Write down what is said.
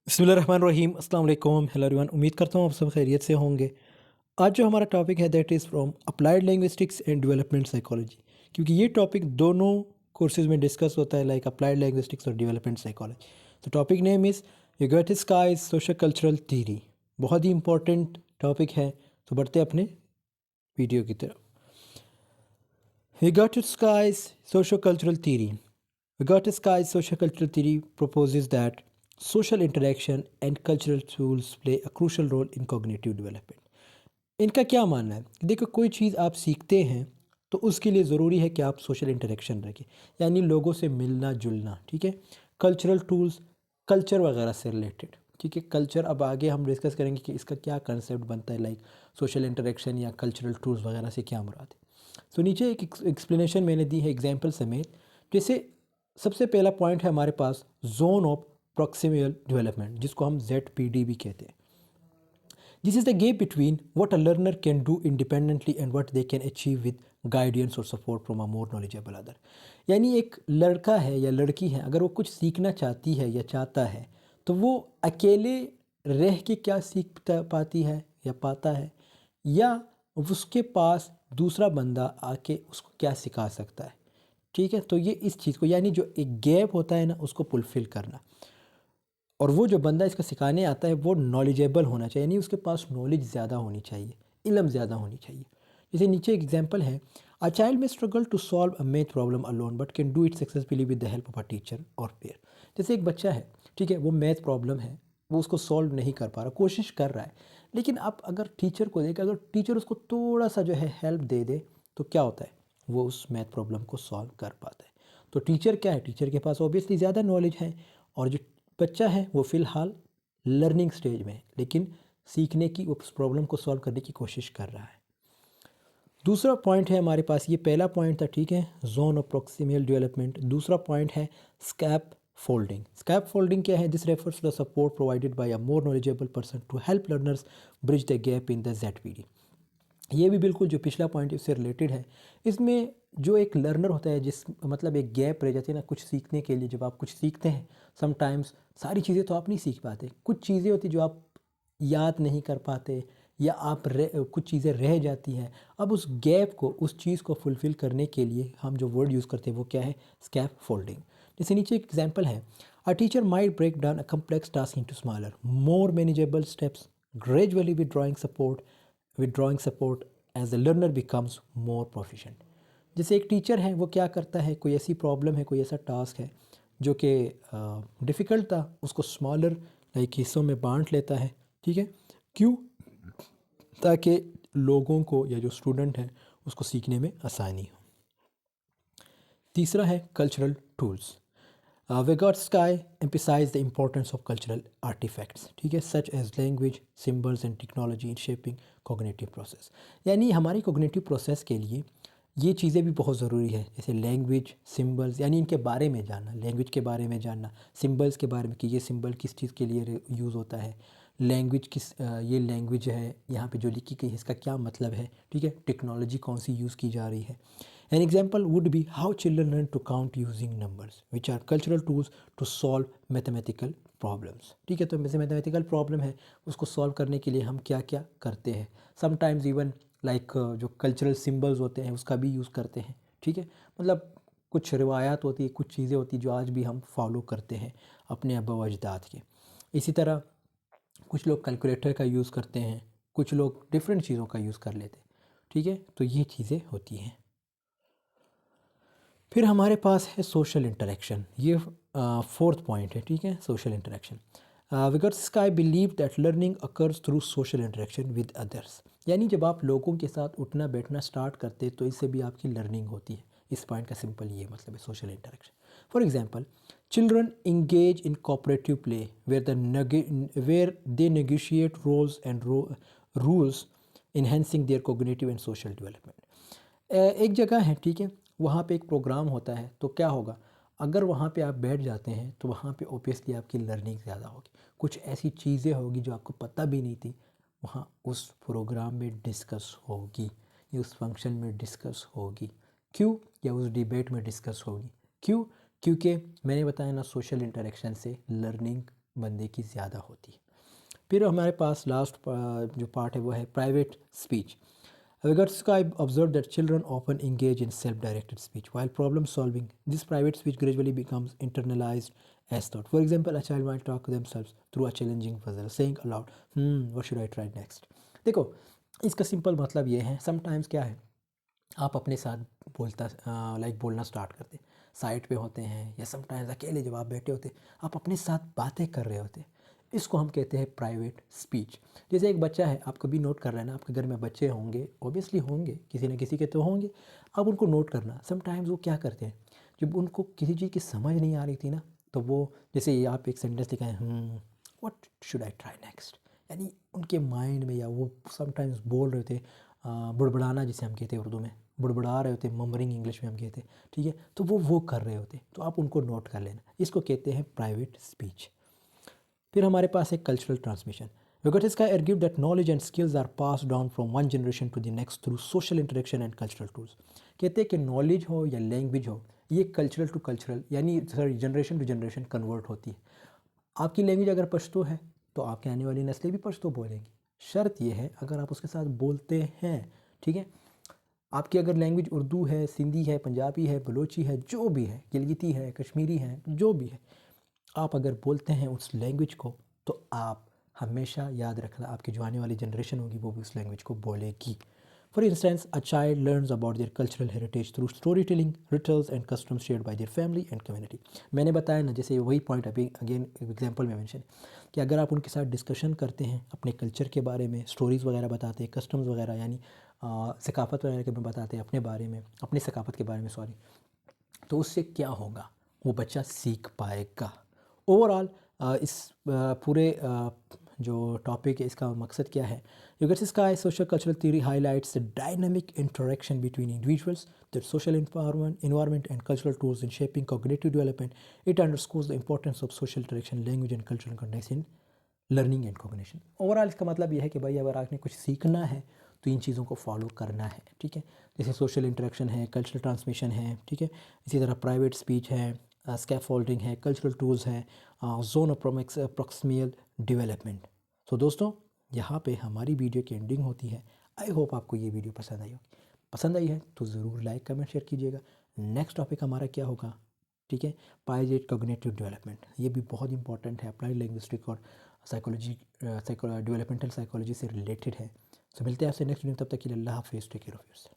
बिस्मिल्लाहिर्रहमानिर्रहीम अस्सलाम वालेकुम हेलो एवरीवन। उम्मीद करता हूँ आप सब खैरियत से होंगे। आज जो हमारा टॉपिक है that is from applied linguistics and development psychology, क्योंकि ये टॉपिक दोनों कोर्सेज में डिस्कस होता है, लाइक अप्लाइड लिंग्विस्टिक्स और डेवलपमेंट साइकोलॉजी। तो topic name is Vygotsky's social cultural theory. बहुत ही इंपॉर्टेंट टॉपिक है, तो बढ़ते अपने वीडियो की तरफ। Vygotsky's socio-cultural theory. Vygotsky's socio-cultural theory proposes that social interaction and cultural tools play a crucial role in cognitive development. इनका क्या मानना है? देखो, कोई चीज़ आप सीखते हैं तो उसके लिए ज़रूरी है कि आप सोशल इंटरेक्शन रखें, यानी लोगों से मिलना जुलना। ठीक है, कल्चरल टूल्स, कल्चर वगैरह से रिलेटेड। ठीक है, कल्चर अब आगे हम डिस्कस करेंगे कि इसका क्या कंसेप्ट बनता है, लाइक सोशल इंटरेक्शन या कल्चरल टूल्स वगैरह से क्या मुराद है। तो नीचे एक एक्सप्लेनेशन मैंने दी है एग्जाम्पल समेत। जैसे सबसे पहला पॉइंट है हमारे पास जोन ऑफ प्रॉक्सिमल डेवलपमेंट, जिसको हम ZPD भी कहते हैं। This is the gap between what a learner can do independently and what they can achieve with guidance और support from a more knowledgeable other. यानी एक लड़का है या लड़की है, अगर वो कुछ सीखना चाहती है या चाहता है, तो वो अकेले रह के क्या सीख पाती है या पाता है, या उसके पास दूसरा बंदा आके उसको क्या सिखा सकता है। ठीक है, तो ये इस चीज़ को, यानी जो एक गैप होता है ना, उसको फुलफ़िल करना। और वो जो बंदा इसका सिखाने आता है वो नॉलेजेबल होना चाहिए, यानी उसके पास नॉलेज ज़्यादा होनी चाहिए, इल्म ज़्यादा होनी चाहिए। जैसे नीचे एग्जांपल है, a child may struggle to solve a math problem alone but can do it successfully with the help of a teacher or peer. जैसे एक बच्चा है, ठीक है, वो मैथ प्रॉब्लम है, वो उसको सॉल्व नहीं कर पा रहा, कोशिश कर रहा है, लेकिन आप अगर टीचर को देखें, अगर टीचर उसको थोड़ा सा जो है हेल्प दे दे, तो क्या होता है, वो उस मैथ प्रॉब्लम को सॉल्व कर पाता है। तो टीचर क्या है, टीचर के पास ऑब्वियसली ज़्यादा नॉलेज है, और जो बच्चा है वो फ़िलहाल लर्निंग स्टेज में है, लेकिन सीखने की, उस प्रॉब्लम को सॉल्व करने की कोशिश कर रहा है। दूसरा पॉइंट है हमारे पास, ये पहला पॉइंट था, ठीक है, जोन ऑफ प्रॉक्सिमल डेवलपमेंट। दूसरा पॉइंट है स्कैप फोल्डिंग। स्कैप फोल्डिंग क्या है? This refers to the support provided by a more knowledgeable person to help learners bridge the gap in the ZPD। ये भी बिल्कुल जो पिछला पॉइंट इससे रिलेटेड है। इसमें जो एक लर्नर होता है, जिस मतलब एक गैप रह जाती है ना कुछ सीखने के लिए। जब आप कुछ सीखते हैं, समटाइम्स सारी चीज़ें तो आप नहीं सीख पाते, कुछ चीज़ें होती जो आप याद नहीं कर पाते, या आप कुछ चीज़ें रह जाती हैं। अब उस गैप को, उस चीज़ को फुलफ़िल करने के लिए हम जो वर्ड यूज़ करते हैं वो क्या है? Scaffolding. जैसे नीचे एक एग्जाम्पल है, a teacher might break down a complex task into smaller more manageable steps gradually withdrawing support as the learner becomes more proficient. जैसे एक टीचर है, वो क्या करता है, कोई ऐसी प्रॉब्लम है, कोई ऐसा टास्क है जो कि डिफ़िकल्ट था, उसको स्मॉलर लाइक हिस्सों में बांट लेता है। ठीक है, क्यों? ताकि लोगों को या जो स्टूडेंट है उसको सीखने में आसानी हो। तीसरा है cultural tools. Vygotsky emphasized the importance of cultural artifacts, ठीक है, such as language, symbols and technology in shaping cognitive process। यानी हमारी cognitive process के लिए ये चीज़ें भी बहुत ज़रूरी है, जैसे लैंग्वेज, सिम्बल्स, यानी इनके बारे में जानना, लैंग्वेज के बारे में जानना, सिम्बल्स के बारे में कि ये सिंबल किस चीज़ के लिए यूज़ होता है, लैंग्वेज ये लैंग्वेज है यहाँ पे जो लिखी गई है इसका क्या मतलब है, ठीक है, टेक्नोलॉजी कौन सी यूज़ की जा रही है। An example would be how children learn to count using numbers which are cultural tools to solve mathematical problems. ठीक है, तो जैसे मैथमेटिकल प्रॉब्लम है, उसको सॉल्व करने के लिए हम क्या क्या करते हैं, समटाइम्स इवन लाइक जो कल्चरल सिम्बल्स होते हैं उसका भी यूज़ करते हैं। ठीक है, मतलब कुछ रिवायात होती है, कुछ चीज़ें होती हैं जो आज भी हम फॉलो करते हैं अपने आबा व अजदाद के। इसी तरह कुछ लोग कैलकुलेटर का यूज़ करते हैं, कुछ लोग डिफरेंट चीज़ों का यूज़ कर लेते हैं। ठीक है, तो ये चीज़ें होती हैं। फिर हमारे पास है सोशल इंटरेक्शन, ये फोर्थ पॉइंट है। ठीक है, social interaction. Vygotsky believe that learning occurs through social interaction with others. यानी जब आप लोगों के साथ उठना बैठना स्टार्ट करते तो इससे भी आपकी लर्निंग होती है। इस पॉइंट का सिंपल ये मतलब है social interaction. For example, children engage in cooperative play where they negotiate roles and rules enhancing their cognitive and social development. एक जगह है, ठीक है, वहाँ पे एक प्रोग्राम होता है, तो क्या होगा, अगर वहाँ पे आप बैठ जाते हैं तो वहाँ पे ओबियसली आपकी लर्निंग ज़्यादा होगी, कुछ ऐसी चीज़ें होगी जो आपको पता भी नहीं थी, वहाँ उस प्रोग्राम में डिस्कस होगी, या उस फंक्शन में डिस्कस होगी। क्यों? या उस डिबेट में डिस्कस होगी। क्यों? क्योंकि मैंने बताया ना, सोशल इंटरेक्शन से लर्निंग बंदे की ज़्यादा होती है। फिर हमारे पास लास्ट जो पार्ट है वो है private speech. Vygotsky observed that children often engage in self-directed speech while problem solving. This private speech gradually becomes internalized as thought. For example, a child might talk to themselves through a challenging puzzle, saying aloud, what should I try next? देखो, इसका simple मतलब ये है, sometimes क्या है, आप अपने साथ बोलना स्टार्ट करते, साइड पे होते हैं या समटाइम्स अकेले जब आप बैठे होते, आप अपने साथ बातें कर रहे होते, इसको हम कहते हैं प्राइवेट स्पीच। जैसे एक बच्चा है, आप कभी नोट कर रहे हैं ना, आपके घर में बच्चे होंगे, ऑब्वियसली होंगे, किसी न किसी के तो होंगे, आप उनको नोट करना, समटाइम्स वो क्या करते हैं, जब उनको किसी चीज़ की समझ नहीं आ रही थी ना, तो वो जैसे ये आप एक सेंटेंस लिखाएं, what should I try next, यानी उनके माइंड में, या वो समटाइम्स बोल रहे थे, बुड़बड़ाना जिसे हम कहते हैं उर्दू में, बुड़बड़ा रहे होते, ममरिंग इंग्लिश में हम कहते हैं, ठीक है, तो वो कर रहे होते, तो आप उनको नोट कर लेना, इसको कहते हैं प्राइवेट स्पीच। फिर हमारे पास है cultural transmission. Vygotsky argued that knowledge and skills are passed down from one generation to the next through social interaction and cultural tools. कहते हैं कि नॉलेज हो या लैंग्वेज हो, ये कल्चरल टू कल्चरल यानी sorry generation to generation convert होती है। आपकी लैंग्वेज अगर पश्तो है तो आपके आने वाली नस्लें भी पश्तो बोलेंगी। शर्त यह है अगर आप उसके साथ बोलते हैं, ठीक है। आपकी अगर लैंग्वेज उर्दू है, सिंधी है, पंजाबी है, बलोची है, जो भी है, गिलगिती है, कश्मीरी है, जो भी है, आप अगर बोलते हैं उस लैंग्वेज को, तो आप हमेशा याद रखना, आपकी जो आने वाली जनरेशन होगी वो भी उस लैंग्वेज को बोलेगी। For instance, a child learns about their cultural heritage through story telling, rituals and customs shared by their family and community. मैंने बताया ना, जैसे वही पॉइंट अभी अगेन एग्जांपल में मेंशन, कि अगर आप उनके साथ डिस्कशन करते हैं अपने कल्चर के बारे में, स्टोरीज़ वगैरह बताते हैं, कस्टम्स वगैरह यानी सकाफ़त वगैरह के बताते हैं अपने बारे में, अपनी सकाफ़त के बारे में सॉरी, तो उससे क्या होगा, वो बच्चा सीख पाएगा। ओवरऑल इस पूरे जो टॉपिक है इसका मकसद क्या है, Vygotsky social cultural theory highlights the dynamic interaction between individuals, their social environment and cultural tools in shaping cognitive development. It underscores the importance of social interaction, language and cultural context in learning and cognition. Overall इसका मतलब यह है कि भाई अगर आपने कुछ सीखना है तो इन चीज़ों को फॉलो करना है, ठीक है। जैसे सोशल इंटरेक्शन है, कल्चरल ट्रांसमिशन है, ठीक है, इसी तरह प्राइवेट स्पीच है, स्कैफोल्डिंग है, कल्चरल टूल्स हैं, जोन अप्रोक्सिमल डेवलपमेंट। तो दोस्तों, यहाँ पे हमारी वीडियो की एंडिंग होती है। आई होप आपको ये वीडियो पसंद आई होगी। पसंद आई है तो ज़रूर लाइक कमेंट शेयर कीजिएगा। नेक्स्ट टॉपिक हमारा क्या होगा, ठीक है, पाइजेट कॉग्निटिव डेवलपमेंट, ये भी बहुत इंपॉर्टेंट है, अप्लाइड लिंग्विस्टिक और साइकोलॉजी डेवलपमेंटल साइकोलॉजी से रिलेटेड है। तो मिलते हैं आपसे नेक्स्ट वीडियो, तब तक के लिए अल्लाह हाफिज़, टेक केयर ऑफ़ योरसेल्फ।